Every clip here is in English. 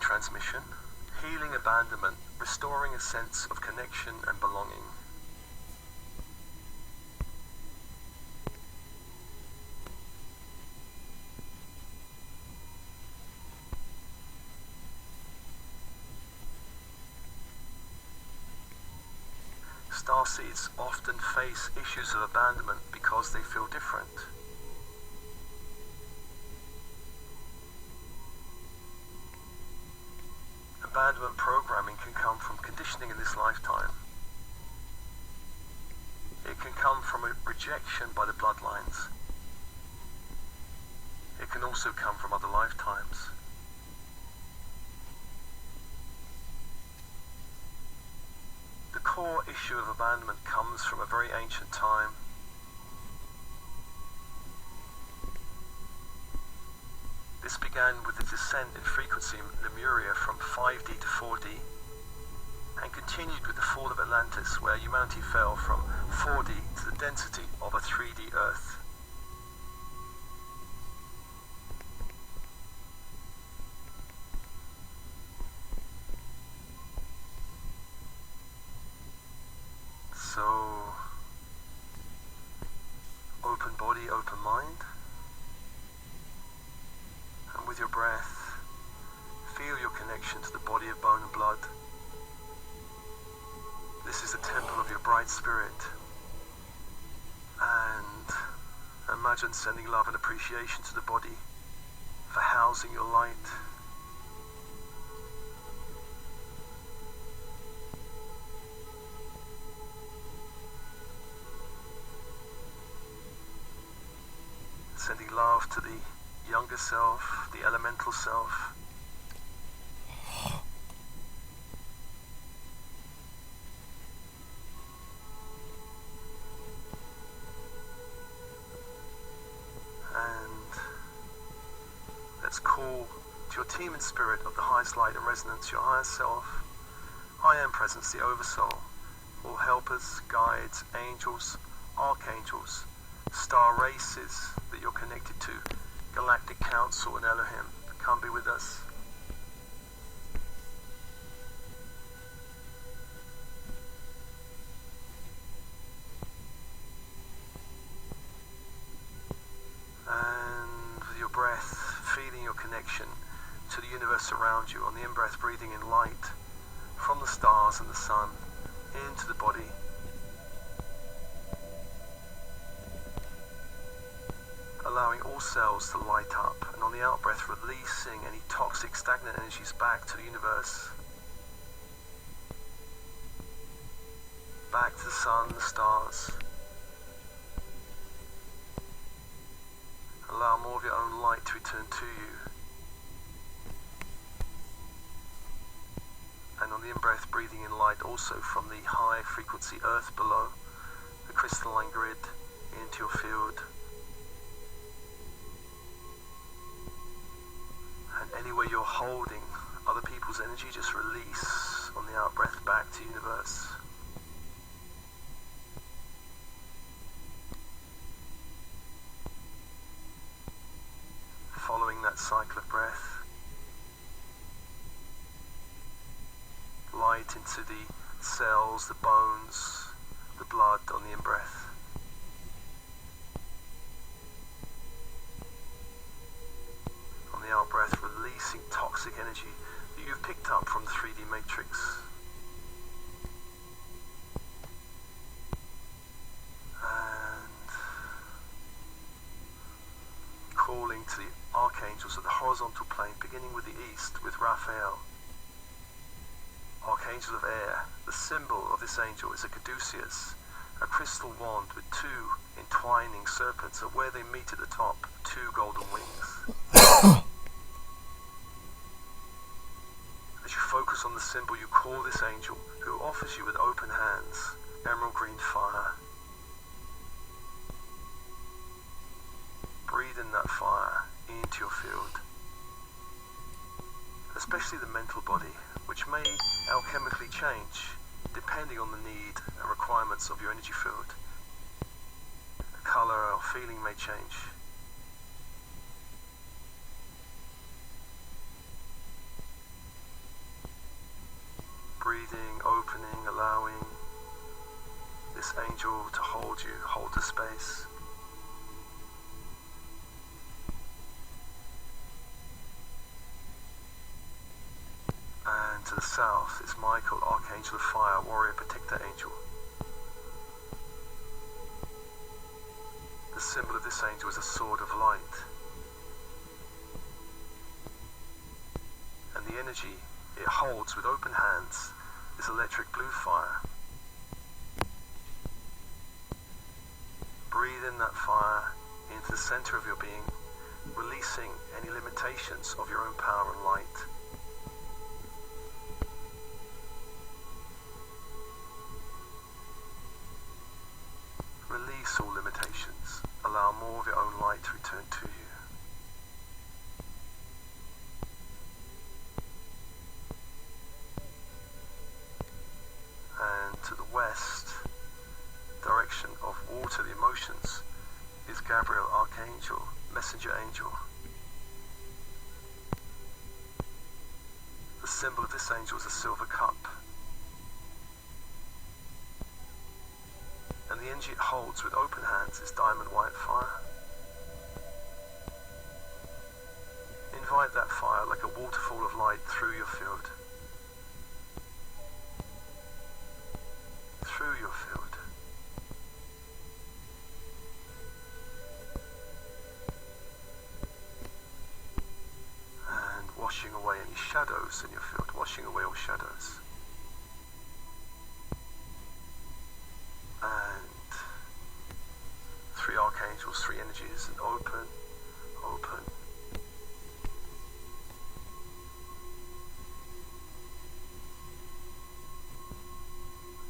transmission, healing abandonment, restoring a sense of connection and belonging. Starseeds often face issues of abandonment because they feel different. Abandonment programming can come from conditioning in this lifetime. It can come from a rejection by the bloodlines. It can also come from other lifetimes. The core issue of abandonment comes from a very ancient time. This began with the descent in frequency in Lemuria from 5D to 4D, and continued with the fall of Atlantis, where humanity fell from 4D to the density of a 3D Earth. So, open body, open mind. And with your breath, feel your connection to the body of bone and blood. This is the temple of your bright spirit. And imagine sending love and appreciation to the body for housing your light. Sending love to the younger self, the elemental self. And let's call to your team in spirit of the highest light and resonance, your higher self, I am presence, the oversoul, all helpers, guides, angels, archangels, star races that you're connected to, Galactic Council and Elohim, come be with us. And with your breath, feeling your connection to the universe around you, on the in-breath breathing in light from the stars and the sun into the body. Allowing all cells to light up, and on the out-breath releasing any toxic, stagnant energies back to the universe. Back to the sun, the stars. Allow more of your own light to return to you. And on the in-breath breathing in light also from the high frequency earth below, the crystalline grid into your field. And anywhere you're holding other people's energy, just release on the out-breath back to universe. Following that cycle of breath, light into the cells, the bones, the blood on the in-breath. On the out-breath, releasing toxic energy that you've picked up from the 3D matrix. And calling to the archangels of the horizontal plane, beginning with the east, with Raphael. Archangel of air. The symbol of this angel is a caduceus, a crystal wand with two entwining serpents, and where they meet at the top, two golden wings. As you focus on the symbol, you call this angel, who offers you with open hands, emerald green fire. Breathe in that fire into your field, especially the mental body, which may alchemically change depending on the need and requirements of your energy field. The color or feeling may change. breathing, opening, allowing this angel to hold you, hold the space. And to the south is Michael, Archangel of Fire, Warrior Protector Angel. The symbol of this angel is a sword of light. And the energy it holds with open hands is electric blue fire. Breathe in that fire into the center of your being, releasing any limitations of your own power and light. Release all limitations. Allow more of your own light to return to you. And to the west, direction of water, the emotions, is Gabriel, Archangel, Messenger Angel. The symbol of this angel is a silver cup. And the energy it holds with open hands is diamond white fire. Invite that fire like a waterfall of light through your field. Through your field. And washing away any shadows in your field, washing away all shadows. And 3 archangels, 3 energies, and open, open.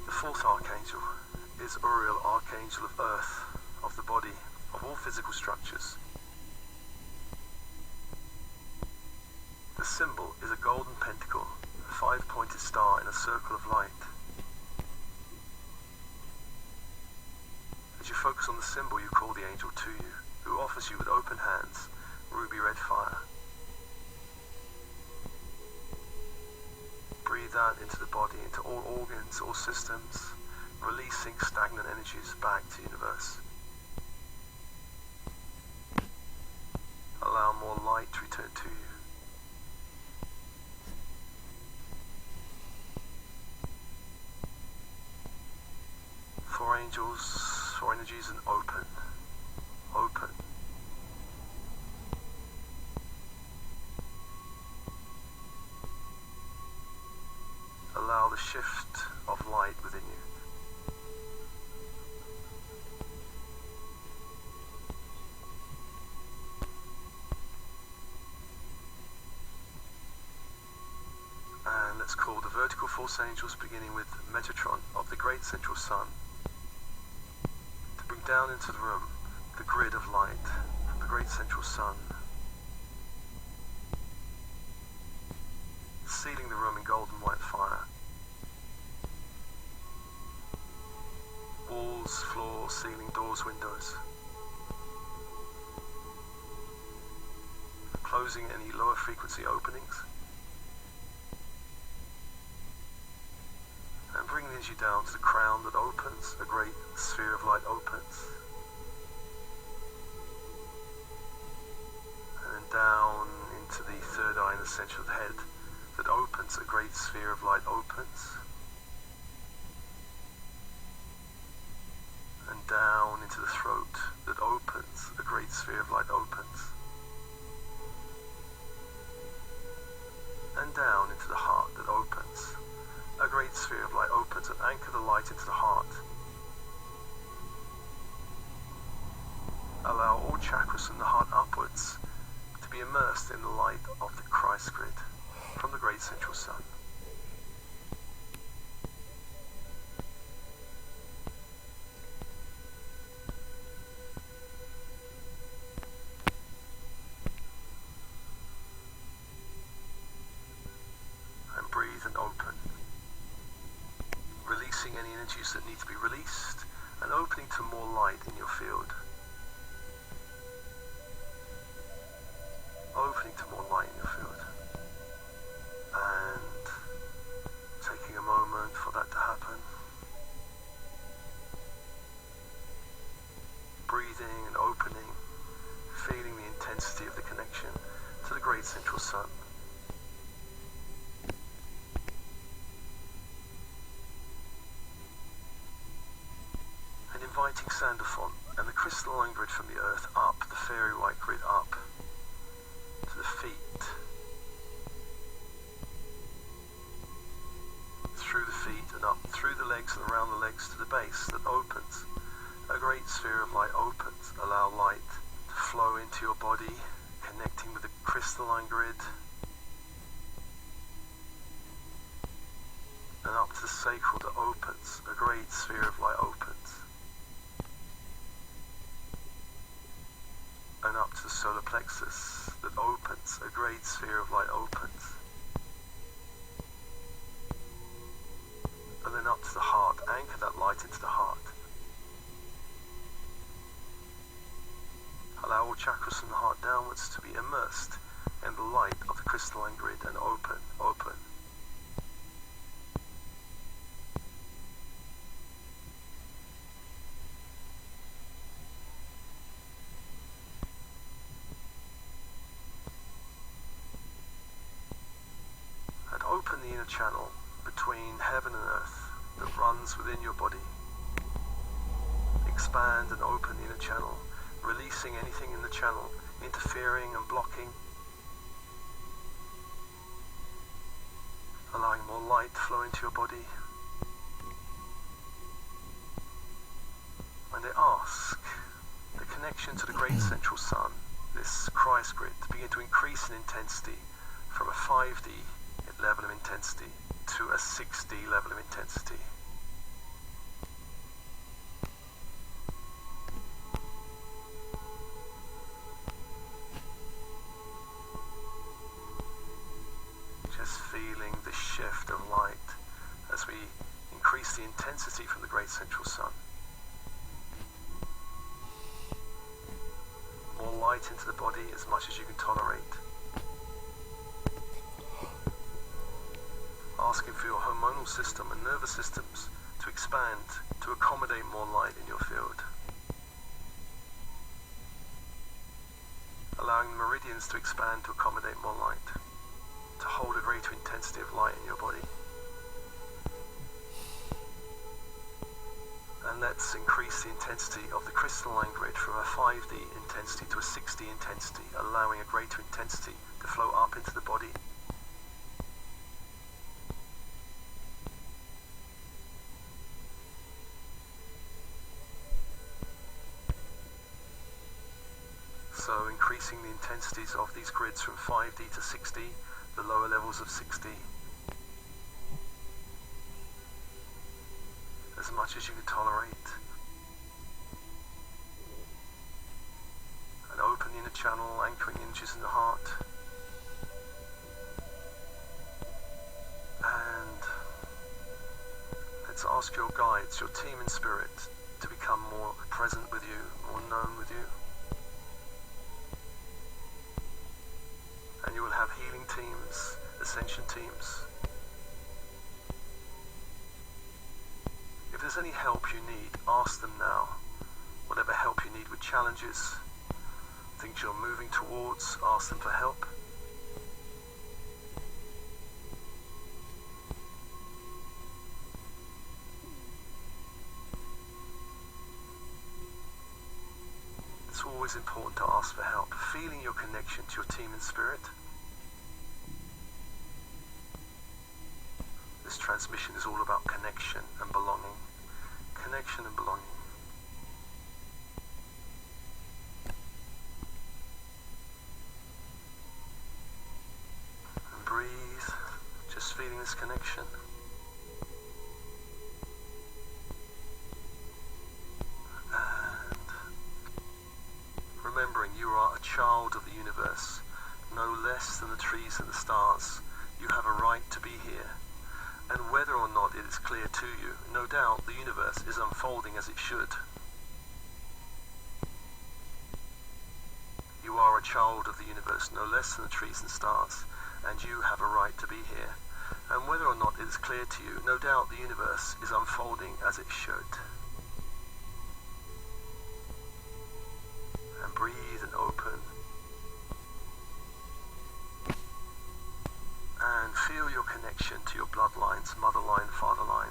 The 4th archangel is Uriel, Archangel of Earth, of the body, of all physical structures. The symbol is a golden pentacle, a 5-pointed star in a circle of light. As you focus on the symbol, you call the angel to you, who offers you with open hands ruby red fire. Breathe out into the body, into all organs, all systems, releasing stagnant energies back to the universe. Allow more light to return to you. Four angels, 4 energies, and open, open. Allow the shift of light within you. And let's call the vertical force angels, beginning with Metatron of the great central sun, to bring down into the room the grid of light from the great central sun, sealing the room in golden white fire. Walls, floor, ceiling, doors, windows. Closing any lower frequency openings. And bringing the energy down to the crown that opens, a great sphere of light opens. And then down into the third eye in the center of the head that opens, a great sphere of light opens. And down into the throat that opens, a great sphere of light opens. And down into the heart that opens, a great sphere of light opens, and anchor the light into the heart. Allow all chakras from the heart upwards to be immersed in the light of the Christ grid from the great central sun. And breathe and open. Releasing any energies that need to be released and opening to more light in your field. Opening to more light in your field. And taking a moment great central sun. And inviting Sandalphon and the crystalline grid from the earth up, the fairy white grid up to the feet, through the feet and up through the legs and around the legs to the base that opens. A great sphere of light opens. Allow light to flow into your body, connecting with the crystalline grid and up to the sacral that opens. A great sphere of light opens. And up to the solar plexus that opens. A great sphere of light opens. And then up to the heart. Anchor that light into the heart. Allow all chakras from the heart downwards to be immersed in the light of the crystalline grid and open, open. And open the inner channel between heaven and earth that runs within your body. Expand and open the inner channel, releasing anything in the channel, interfering and blocking, allowing more light to flow into your body. And I ask the connection to the great central sun, this Christ grid, to begin to increase in intensity from a 5D level of intensity to a 6D level of intensity. Feeling the shift of light as we increase the intensity from the great central sun. More light into the body as much as you can tolerate. Asking for your hormonal system and nervous systems to expand to accommodate more light in your field. Allowing the meridians to expand to accommodate more light, to hold a greater intensity of light in your body. And let's increase the intensity of the crystalline grid from a 5D intensity to a 6D intensity, allowing a greater intensity to flow up into the body. So increasing the intensities of these grids from 5D to 6D, the lower levels of 6D, as much as you can tolerate. And open the inner channel, anchoring inches in the heart. And let's ask your guides, your team in spirit, to become more present with you, more known with you. And you will have healing teams, ascension teams. If there's any help you need, ask them now. Whatever help you need with challenges, things you're moving towards, ask them for help. It's always important to ask for help. Feeling your connection to your team in spirit. This transmission is all about connection and belonging. Connection and belonging. And breathe, just feeling this connection. And remembering you are a child of the universe, no less than the trees and the stars. You have a right to be here. And whether or not it is clear to you, no doubt the universe is unfolding as it should. You are a child of the universe, no less than the trees and stars, and you have a right to be here. And whether or not it is clear to you, no doubt the universe is unfolding as it should. And breathe and open. connection to your bloodlines, mother line, father line.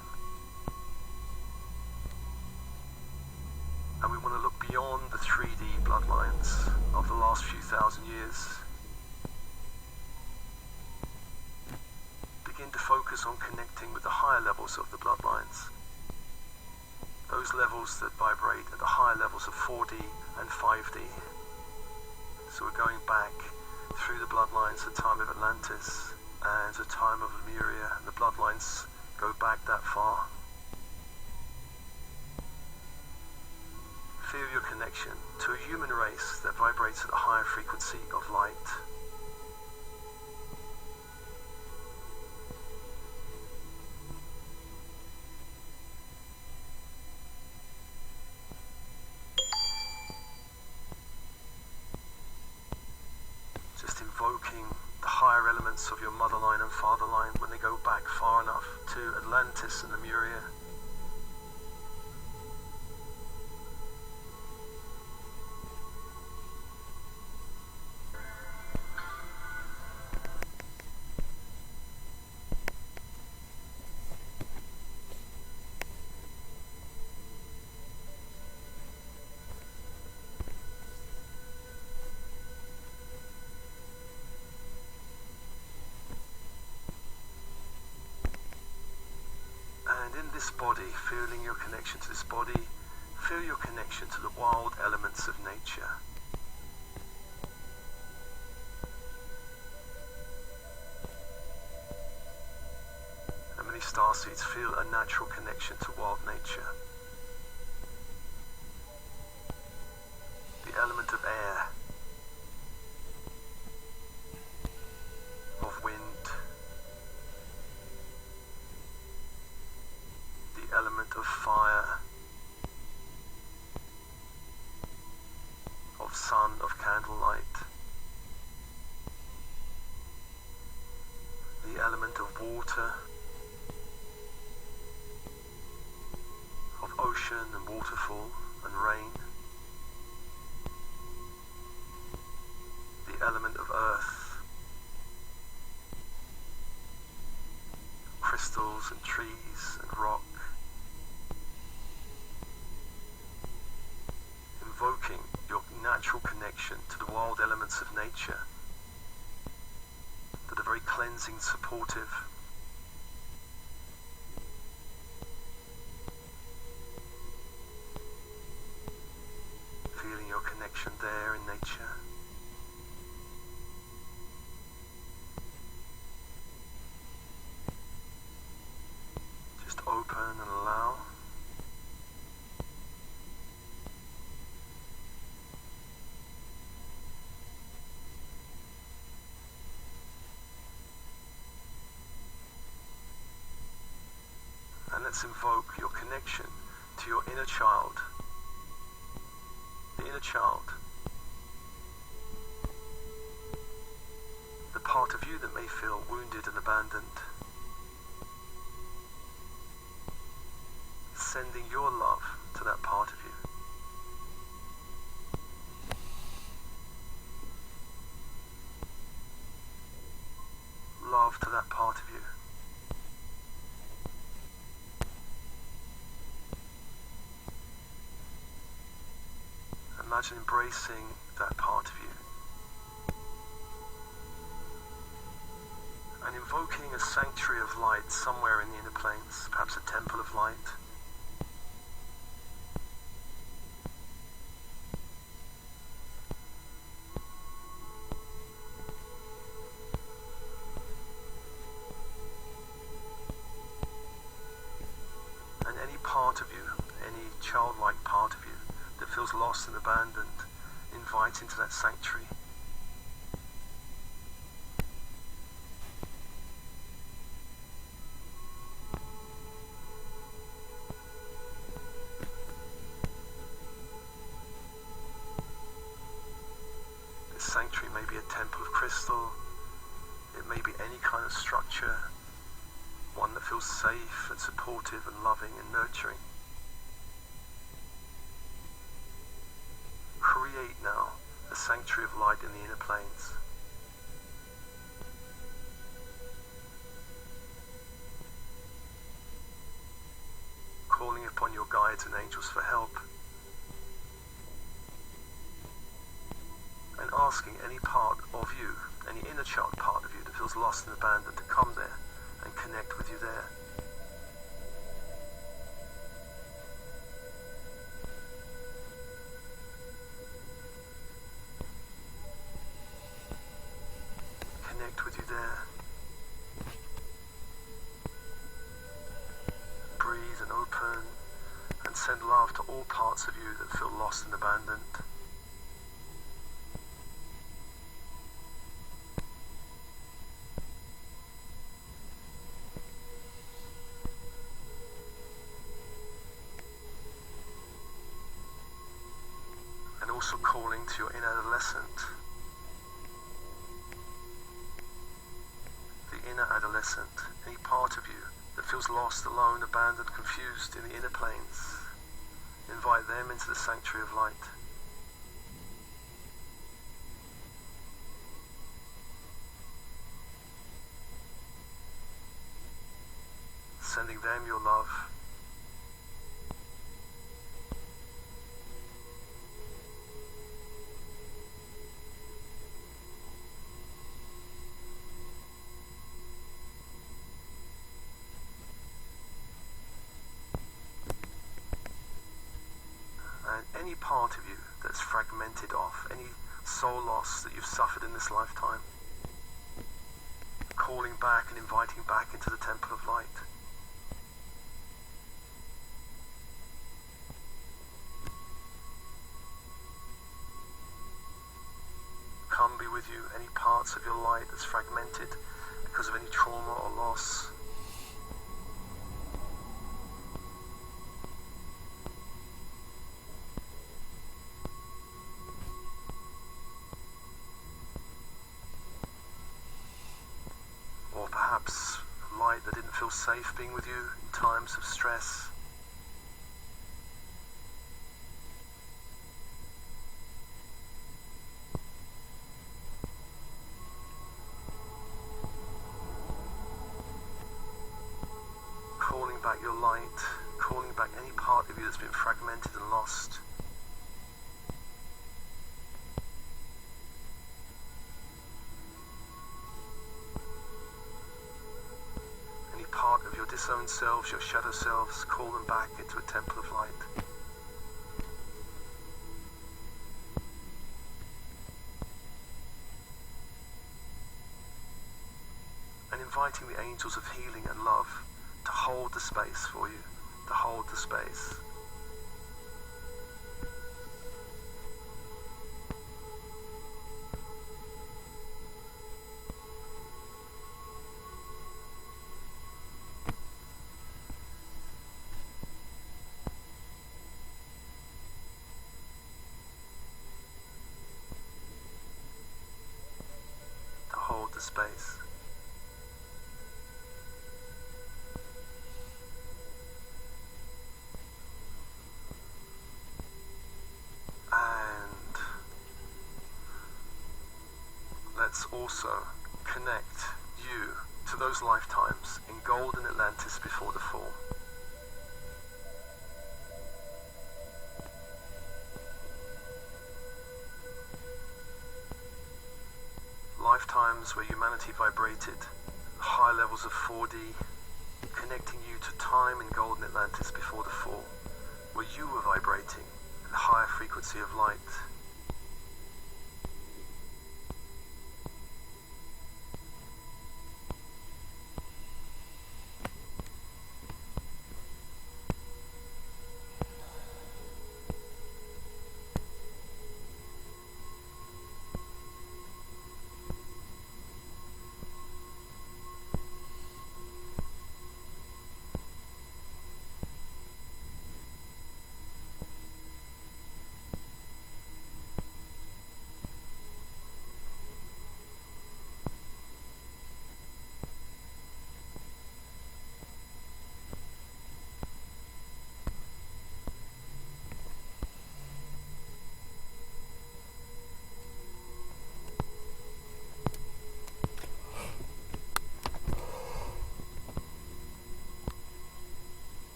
And we want to look beyond the 3D bloodlines of the last few thousand years. Begin to focus on connecting with the higher levels of the bloodlines. Those levels that vibrate at the higher levels of 4D and 5D. So we're going back through the bloodlines to the time of Atlantis and the time of Lemuria, and the bloodlines go back that far. Feel your connection to a human race that vibrates at a higher frequency of light. Just invoking the higher elements of your mother line and father line when they go back far enough to Atlantis and Lemuria. And in this body, feeling your connection to this body, feel your connection to the wild elements of nature. And many starseeds feel a natural connection to wild nature. The element of air, of wind, element of fire, of sun, of candlelight, the element of water, of ocean and waterfall and rain, the element of earth, crystals and trees and rock. Invoking your natural connection to the wild elements of nature that are very cleansing, supportive. Feeling your connection there in nature. Just open and allow. And let's invoke your connection to your inner child. The inner child. The part of you that may feel wounded and abandoned. Sending your love to that part of you. Love to that part of you. Imagine embracing that part of you. And invoking a sanctuary of light somewhere in the inner planes, perhaps a temple of light. And any part of you, any childlike part of you, that feels lost and abandoned, invite into that sanctuary. This sanctuary may be a temple of crystal, it may be any kind of structure, one that feels safe and supportive and loving and nurturing. Create now a sanctuary of light in the inner planes. guides and angels for help, and asking any part of you, any inner child part of you that feels lost and abandoned, to come there and connect with you there. Connect with you there. Breathe and open and send love to all parts of you that feel lost and abandoned. And also calling to your inner adolescent. The inner adolescent, any part of you that feels lost, alone, abandoned, confused in the inner planes. Invite them into the sanctuary of light. Sending them your love. And any part of you that's fragmented off, any soul loss that you've suffered in this lifetime, calling back and inviting back into the temple of light. Come be with you, any parts of your light that's fragmented because of any trauma or loss. Or perhaps light that didn't feel safe being with you in times of stress. Calling back your light, calling back any part of you that's been fragmented and lost. Any part of your disowned selves, your shadow selves, call them back into a temple of light. And inviting the angels of healing and love to hold the space for you, to hold the space. To hold the space. Let's also connect you to those lifetimes in golden Atlantis before the fall. Lifetimes where humanity vibrated high levels of 4D, connecting you to time in golden Atlantis before the fall, where you were vibrating at a higher frequency of light.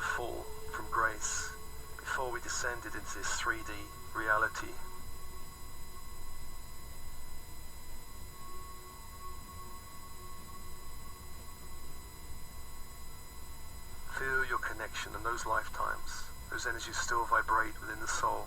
the fall from grace, before we descended into this 3D reality. Feel your connection in those lifetimes. Those energies still vibrate within the soul.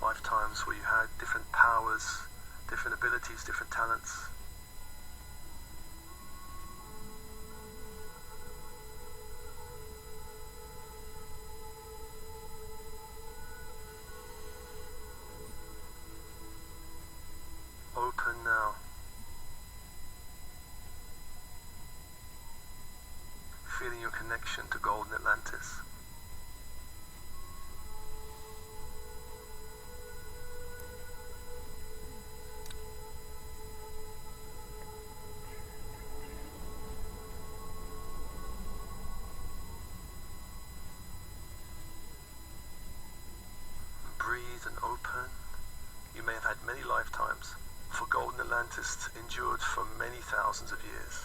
Lifetimes where you had different powers, different abilities, different talents. Open now. Feeling your connection to Golden Atlantis. Breathe and open. You may have had many lifetimes, for Golden Atlantis endured for many thousands of years.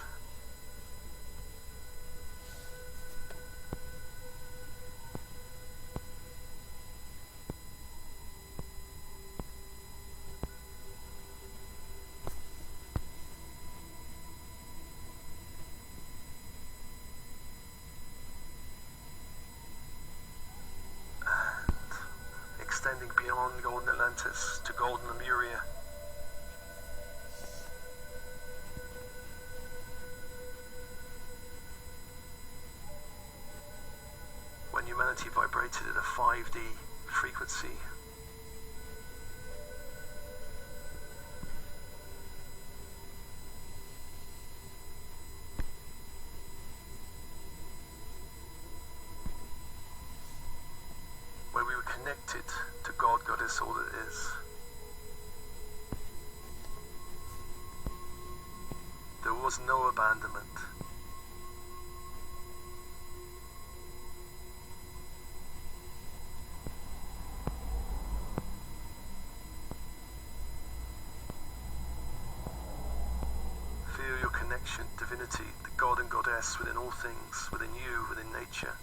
Extending beyond Golden Atlantis to Golden Lemuria. When humanity vibrated at a 5D frequency, where we were connected to God, Goddess, all that is. There was no abandonment. Feel your connection, divinity, the God and Goddess within all things, within you, within nature.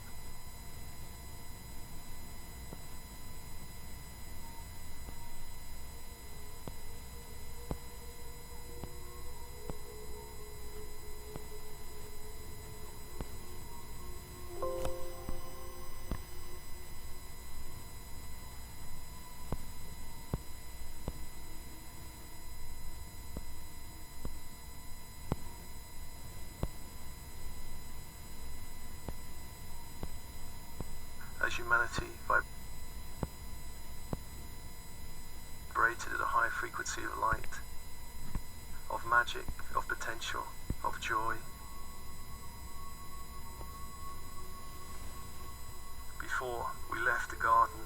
As humanity vibrated at a high frequency of light, of magic, of potential, of joy. Before we left the garden